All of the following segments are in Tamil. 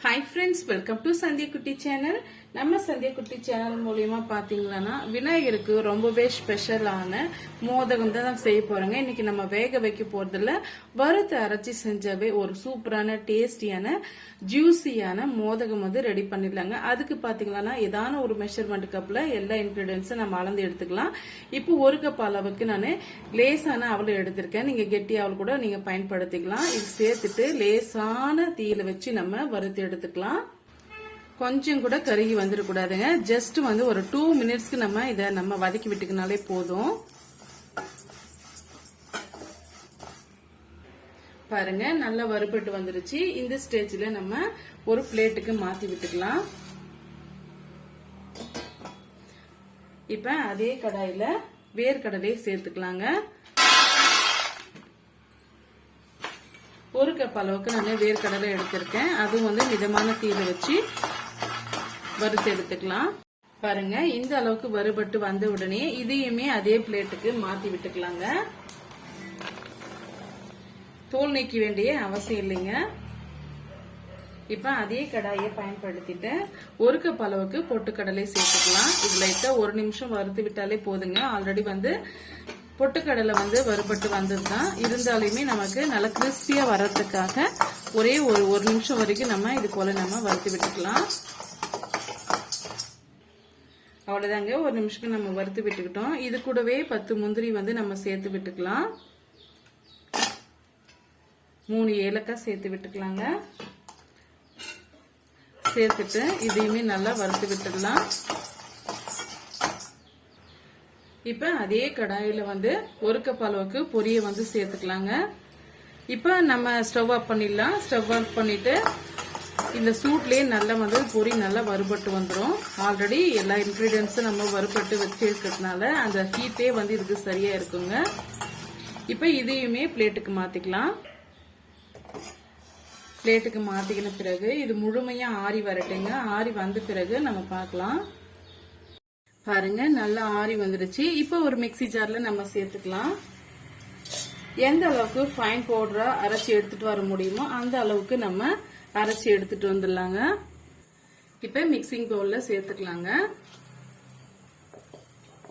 Hi friends, welcome to Sandhya Kutti channel. நம்ம சந்தியா குட்டி சேனல் மூலியமா பாத்தீங்கன்னா விநாயகருக்கு ரொம்பவே ஸ்பெஷலான மோதகம் தான் செய்ய போறோங்க. இன்னைக்கு நம்ம வேக வைக்க போறதுல வறுத்து அரைச்சி செஞ்சவே ஒரு சூப்பரான டேஸ்டியான ஜூசியான மோதகம் வந்து ரெடி பண்ணிடலாங்க. அதுக்கு பாத்தீங்கன்னா ஏதான ஒரு மெஷர்மெண்ட் கப்ல எல்லா இன்கிரீடியன்ஸும் நம்ம அளந்து எடுத்துக்கலாம். இப்போ ஒரு கப் அளவுக்கு நான் லேசான அவளை எடுத்திருக்கேன். நீங்க கெட்டி அவள் கூட நீங்க பயன்படுத்திக்கலாம். இது சேர்த்துட்டு லேசான தீயில வச்சு நம்ம வறுத்து எடுத்துக்கலாம். கொஞ்சம் கூட கருகி வந்துடக்கூடாதுங்க. ஜஸ்ட் வந்து ஒரு 2 மினிட்ஸ்க்கு நம்ம வதக்கி விட்டுக்கினாலே போதும். பாருங்க நல்லா வறுபட்டு வந்துருச்சு. இந்த ஸ்டேஜ்ல நம்ம ஒரு பிளேட்டுக்கு மாத்தி விட்டுக்கலாம். இப்ப அதே கடாயில வேர்க்கடலையை சேர்த்துக்கலாங்க. ஒரு கப் அளவுக்கு நான் வேர்க்கடலை எடுத்திருக்கேன். அதுவும் வந்து மிதமான தீயில வச்சு வறுத்து எடுத்துக்கலாம். பாருங்க இந்த அளவுக்கு வறுபட்டு வந்த உடனே இதையுமே அதே பிளேட்டுக்கு மாத்தி விட்டுக்கலாங்க. தோல் நீக்க வேண்டிய அவசியம் இல்லைங்க. இப்ப அதே கடாயை பயன்படுத்திட்டு ஒரு கப் அளவுக்கு பொட்டுக்கடலை சேர்த்துக்கலாம். இது லைட்டா 1 நிமிஷம் வறுத்து விட்டாலே போதுங்க. ஆல்ரெடி வந்து பொட்டுக்கடலை வந்து வறுபட்டு வந்ததுதான். இருந்தாலுமே நமக்கு நல்லா கிறிஸ்பியா வர்றதுக்காக ஒரே ஒரு நிமிஷம் வரைக்கும் நம்ம இது போல நம்ம வறுத்து விட்டுக்கலாம். அவ்வளவுதாங்க. 1 நிமிஷத்துக்கு நம்ம வறுத்து விட்டுக்கிட்டோம். இது கூடவே 10 முந்திரி வந்து நம்ம சேர்த்து விட்டுக்கலாம். 3 ஏலக்காய் சேர்த்து விட்டுக்கலாங்க. சேர்த்துட்டு இதையுமே நல்லா வறுத்து விட்டுடலாம். இப்ப அதே கடாயில வந்து ஒரு கப் அளவுக்கு பொரியை வந்து சேர்த்துக்கலாங்க. இப்ப நம்ம ஸ்டவ் ஆஃப் பண்ணிடலாம். ஸ்டவ் ஆஃப் பண்ணிட்டு இந்த சூட்லயே நல்லா வந்து பொரி நல்லா வறுபட்டு வந்துடும். ஆல்ரெடி எல்லா இன்கிரீடியன்ஸும் நம்ம வறுபட்டு வச்சிருக்கிறதுனால அந்த ஹீட்டே வந்து இதுக்கு சரியா இருக்குங்க. இப்ப இதையுமே பிளேட்டுக்கு மாத்திக்கலாம். பிளேட்டுக்கு மாத்திக்கின பிறகு இது முழுமையா ஆறி வரட்டுங்க. ஆறி வந்த பிறகு நம்ம பார்க்கலாம். பாருங்க நல்லா ஆறி வந்துருச்சு. இப்ப ஒரு மிக்ஸி ஜார்ல நம்ம சேர்த்துக்கலாம். எந்த அளவுக்கு ஃபைன் பவுடரா அரைச்சி எடுத்துட்டு வர முடியுமோ அந்த அளவுக்கு நம்ம அரைச்சி எடுத்துட்டு வந்துடலாங்க. இப்ப மிக்சிங் பவுல்ல சேர்த்துக்கலாங்க.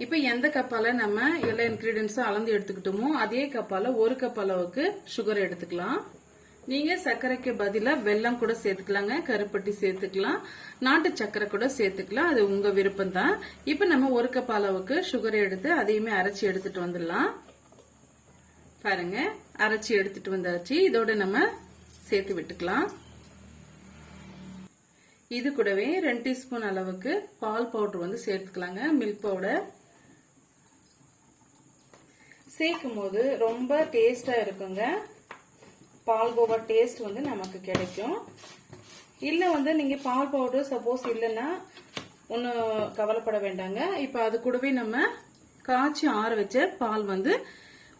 இப்ப எந்த கப்பால நம்ம எல்லா இன்கிரீடியன்ஸும் அளந்து எடுத்துக்கிட்டோமோ அதே கப்பால ஒரு கப் அளவுக்கு சுகர் எடுத்துக்கலாம். நீங்க சர்க்கரைக்கு பதிலா வெல்லம் கூட சேர்த்துக்கலாங்க. கருப்பட்டி சேர்த்துக்கலாம். நாட்டு சர்க்கரை கூட சேர்த்துக்கலாம். அது உங்க விருப்பம் தான். இப்ப நம்ம ஒரு கப் அளவுக்கு சுகரை எடுத்து அதையுமே அரைச்சி எடுத்துட்டு வந்துடலாம். பாருங்க அரைச்சி எடுத்துட்டு வந்தாச்சு. இதோட நம்ம சேர்த்து விட்டுக்கலாம். இது கூடவே 2 டீஸ்பூன் அளவுக்கு பால் பவுடர் வந்து சேர்த்துக்கலாங்க. மில்க் பவுடர் சேர்க்கும் போது ரொம்ப டேஸ்டா இருக்குங்க. பால்கோவா டேஸ்ட் வந்து நமக்கு கிடைக்கும். இல்ல வந்து நீங்க பால் பவுடர் சப்போஸ் இல்லைன்னா ஒன்னும் கவலைப்பட வேண்டாங்க. இப்ப அது கூடவே நம்ம காய்ச்சி ஆற வச்ச பால் வந்து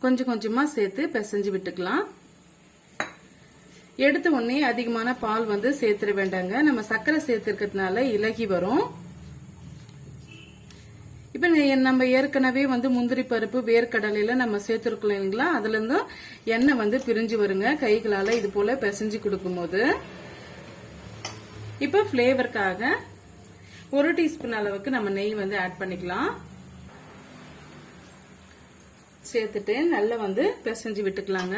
கொஞ்சம் கொஞ்சமா சேர்த்து பிசைஞ்சு விட்டுக்கலாம். எடுத்த உடனே அதிகமான பால் வந்து சேர்த்துட வேண்டாங்க. நம்ம சர்க்கரை சேர்த்துக்கிறதுனால இலகி வரும். இப்ப நம்ம ஏற்கனவே வந்து முந்திரி பருப்பு வேர்க்கடலையில நம்ம சேர்த்துருக்கோம் இல்லைங்களா, அதுல இருந்து எண்ணெய் வந்து பிரிஞ்சு வருங்க கைகளால இது போல பிசைஞ்சு கொடுக்கும் போது. இப்ப பிளேவருக்காக 1 டீஸ்பூன் அளவுக்கு நம்ம நெய் வந்து ஆட் பண்ணிக்கலாம். சேர்த்துட்டு நல்லா வந்து பிசைஞ்சு விட்டுக்கலாங்க.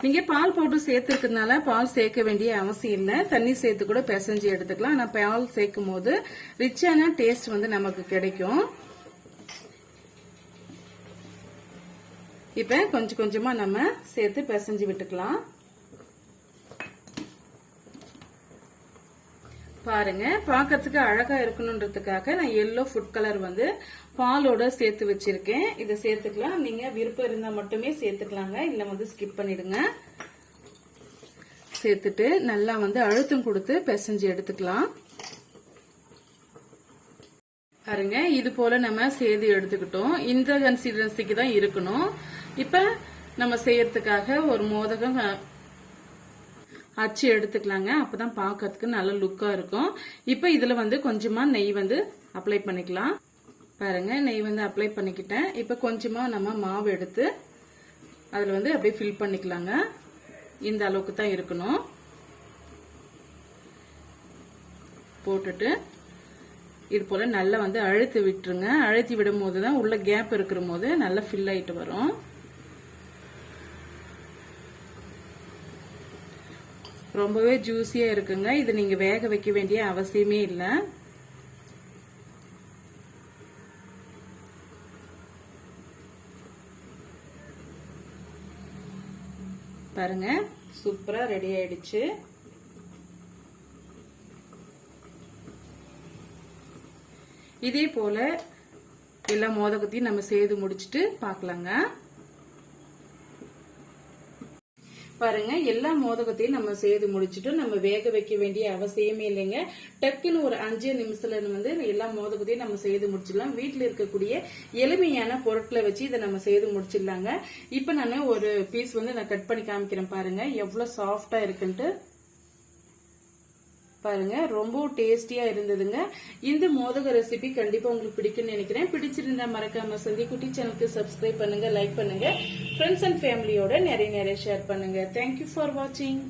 நீங்க பால் பவுடர் சேர்த்துக்கிறதுனால பால் சேர்க்க வேண்டிய அவசியம் இல்லை. தண்ணி சேர்த்து கூட பிசைஞ்சு எடுத்துக்கலாம். ஆனா பால் சேர்க்கும் போது ரிச்சான டேஸ்ட் வந்து நமக்கு கிடைக்கும். இப்ப கொஞ்சம் கொஞ்சமா நம்ம சேர்த்து பிசைஞ்சு விட்டுக்கலாம். பாருங்க பாக்கிறதுக்கு அழகா இருக்கணும்ன்றதுக்காக நான் எல்லோ ஃபுட் கலர் வந்து பாலோட சேர்த்து வச்சிருக்கேன். இதை சேர்த்துக்கலாம். நீங்க விருப்பம் இருந்தா மட்டுமே சேர்த்துக்கலாங்க. இல்ல வந்து ஸ்கிப் பண்ணிடுங்க. சேர்த்துட்டு நல்லா வந்து அழுத்தம் கொடுத்து பிசைஞ்சு எடுத்துக்கலாம். பாருங்க இது போல நம்ம சேர்த்து எடுத்துக்கிட்டோம். இந்த கன்சிஸ்டன்சிக்கு தான் இருக்கணும். இப்ப நம்ம செய்யறதுக்காக ஒரு மோதகம் அச்சு எடுத்துக்கலாங்க. அப்பதான் பாக்கிறதுக்கு நல்ல லுக்கா இருக்கும். இப்ப இதுல வந்து கொஞ்சமா நெய் வந்து அப்ளை பண்ணிக்கலாம். பாருங்க நெய் வந்து அப்ளை பண்ணிக்கிட்டேன். இப்ப கொஞ்சமா நம்ம மாவு எடுத்து அதுல வந்து அப்படியே ஃபில் பண்ணிக்கலாங்க. இந்த அளவுக்கு தான் இருக்கணும். போட்டுட்டு இது போல நல்லா வந்து அழுத்தி விட்டுருங்க. அழுத்தி விடும் போதுதான் உள்ள கேப் இருக்கிற போது நல்லா ஃபில் ஆயிட்டு வரும். ரொம்பவே ஜூஸியா இருக்குங்க. இது நீங்க வேக வைக்க வேண்டிய அவசியமே இல்லை. பாருங்க, சூப்பரா ரெடி ஆயிடுச்சு. இதே போல எல்லா மோதகத்தையும் நம்ம செய்து முடிச்சிட்டு பார்க்கலாங்க. பாருங்க, எல்லா மோதகத்தையும் நம்ம செய்து முடிச்சுட்டு நம்ம வேக வைக்க வேண்டிய அவசியமே இல்லைங்க. டக்குன்னு ஒரு 5 நிமிஷத்துல வந்து எல்லா மோதகத்தையும் நம்ம செய்து முடிச்சிடலாம். வீட்டுல இருக்கக்கூடிய எளிமையான பொருட்களை வச்சு இதை நம்ம செய்து முடிச்சிடலாங்க. இப்ப நான் ஒரு பீஸ் வந்து நான் கட் பண்ணி காமிக்கிறேன். பாருங்க எவ்வளவு சாஃப்டா இருக்குன்ட்டு. பாருங்க, ரொம்ப டேஸ்டியா இருந்ததுங்க. இந்த மோதக ரெசிபி கண்டிப்பா உங்களுக்கு பிடிக்கும்னு நினைக்கிறேன். பிடிச்சிருந்தா மறக்காம சந்தியா குட்டி சேனலுக்கு சப்ஸ்கிரைப் பண்ணுங்க, லைக் பண்ணுங்க, ஃப்ரெண்ட்ஸ் அண்ட் ஃபேமிலியோட நிறைய ஷேர் பண்ணுங்க. தேங்க்யூ ஃபார் வாட்சிங்.